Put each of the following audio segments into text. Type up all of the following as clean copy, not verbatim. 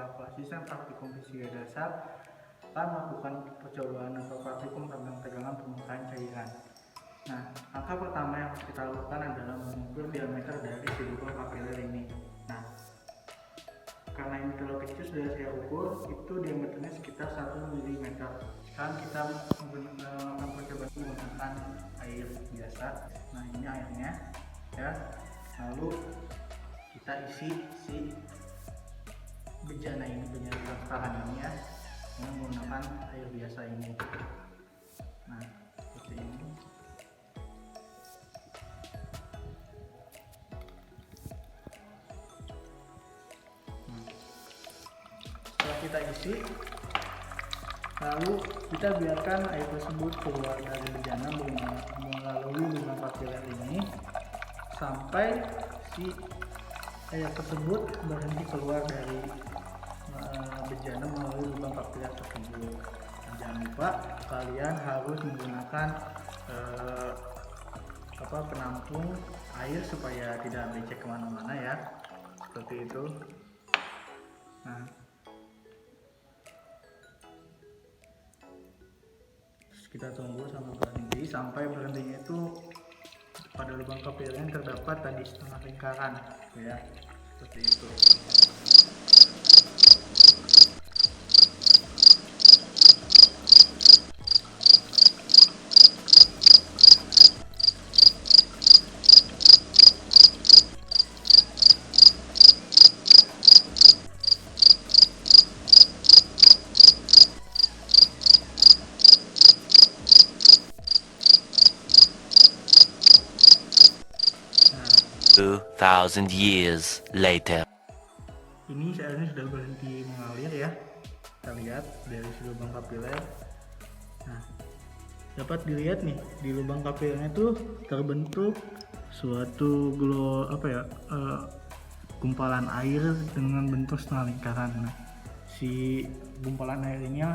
selaku asisten praktikum fisika dasar akan melakukan percobaan atau praktikum tentang tegangan permukaan cairan. Nah, langkah pertama yang harus kita lakukan adalah mengukur diameter dari si lubang kapiler ini. Nah, karena ini terlalu kecil sudah saya ukur, itu diameternya sekitar 1 mm. Sekarang kita melakukan percobaan menggunakan air biasa. Nah, ini airnya ya. Lalu kita isi si bejana ini, bejana transparan ini ya, dengan menggunakan air biasa ini. Nah, seperti ini. Setelah kita isi, lalu kita biarkan air tersebut keluar dari bejana melalui lubang kapiler ini sampai si air tersebut berhenti keluar dari bejana melalui lubang kapiler tersebut. Nah, jangan lupa kalian harus menggunakan penampung air supaya tidak becek kemana-mana ya, seperti itu. Nah, kita tunggu sampai berhentinya itu pada lubang kapiler yang terdapat tadi setengah lingkaran ya, seperti itu. Nah, 2,000 years later. Ini airnya sudah berhenti mengalir ya. Kita lihat dari si lubang kapiler. Nah, dapat dilihat nih di lubang kapilernya tuh terbentuk suatu gumpalan air dengan bentuk setengah lingkaran. Nah, si gumpalan air ini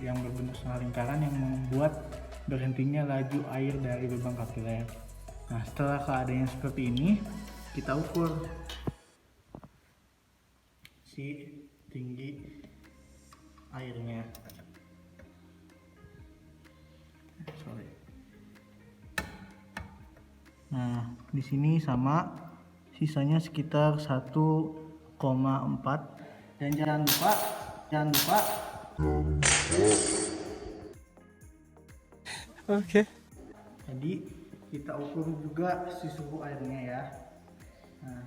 yang berbentuk setengah lingkaran yang membuat berhentinya laju air dari lubang kapiler. Nah, setelah keadaannya seperti ini, kita ukur si tinggi airnya. Nah, di sini sama, sisanya sekitar 1,4. Dan jangan lupa. Oke. Jadi kita ukur juga si suhu airnya ya. Nah,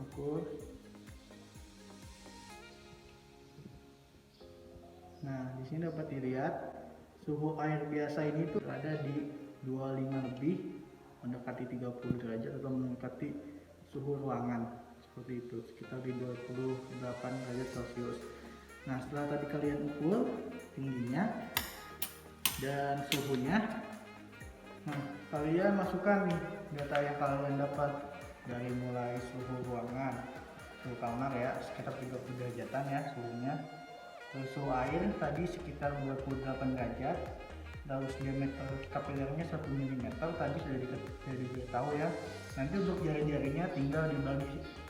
ukur. Nah, di sini dapat dilihat suhu air biasa ini tuh ada di 25 lebih, mendekati 30 derajat atau mendekati suhu ruangan, seperti itu, sekitar di 28 derajat Celcius. Nah, setelah tadi kalian ukur tingginya dan suhunya, nah, kalian masukkan nih data yang kalian dapat dari mulai suhu ruangan, suhu kamar ya, sekitar 30 derajatan ya suhunya. Terus suhu air tadi sekitar 28 derajat. Terus diameter kapilernya 1 mm tadi sudah diberitahu ya. Nanti untuk jari-jarinya tinggal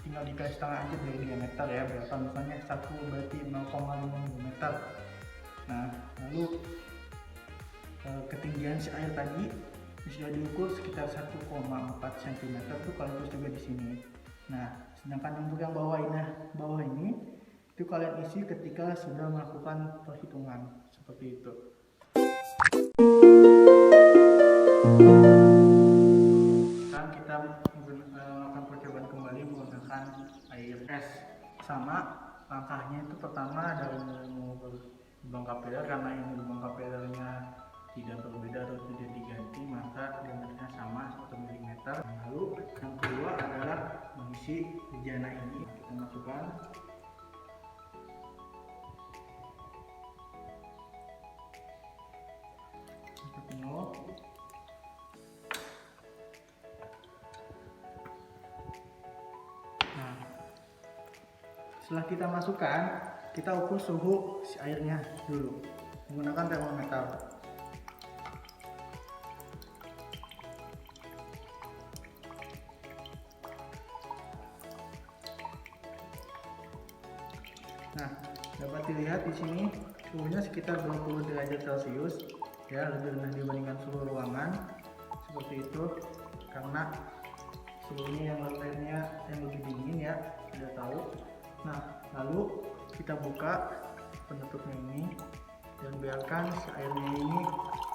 dikasih setengah aja dari diameter ya, berapa misalnya 1 berarti 0,5 mm. Nah, lalu ketinggian si air tadi sudah diukur sekitar 1,4 cm tuh kalau terus juga di sini. Nah, sedangkan untuk yang bawah ini itu kalian isi ketika sudah melakukan perhitungan, seperti itu. Sekarang kita melakukan percobaan kembali menggunakan air es. Sama langkahnya itu pertama dari mengukur lubang kapiler, karena ini lubang kapilernya tidak berbeda atau tidak diganti, maka diameternya sama 1 mm. Lalu yang kedua adalah mengisi bejana ini. Kita masukkan. Penuh. Nah, setelah kita masukkan, kita ukur suhu si airnya dulu menggunakan termometer. Nah, dapat dilihat di sini suhunya sekitar 20 derajat Celcius, ya, lebih rendah dibandingkan suhu ruangan. Seperti itu, karena suhunya yang lainnya yang lebih dingin ya, sudah tahu. Nah, lalu kita buka penutupnya ini dan biarkan si airnya ini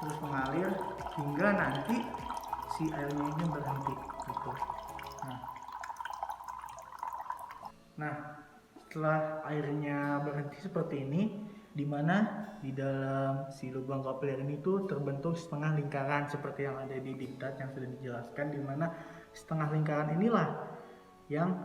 terus mengalir hingga nanti si airnya ini berhenti gitu. Nah, setelah airnya berhenti seperti ini, dimana di dalam si lubang kapiler ini tuh terbentuk setengah lingkaran seperti yang ada di diktat yang sudah dijelaskan, dimana setengah lingkaran inilah yang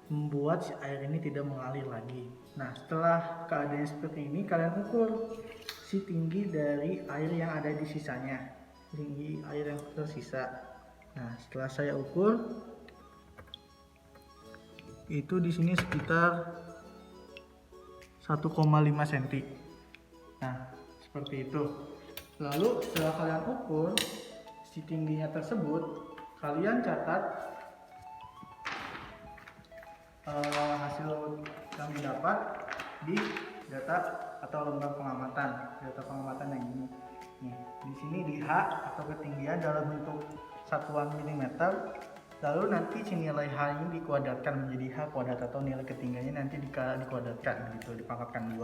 membuat si air ini tidak mengalir lagi. Nah, setelah keadaan seperti ini, kalian ukur si tinggi dari air yang ada di sisanya, tinggi air yang tersisa. Nah, setelah saya ukur, itu di sini sekitar 1,5 cm. Nah, seperti itu. Lalu setelah kalian ukur si tingginya tersebut, kalian catat hasil yang didapat di data atau lembar pengamatan. Data pengamatan yang ini. Nih, di sini di H atau ketinggian dalam bentuk satuan milimeter. Lalu nanti si nilai H ini dikuadratkan menjadi H kuadrat atau nilai ketinggiannya nanti dikuadratkan gitu, dipangkatkan 2.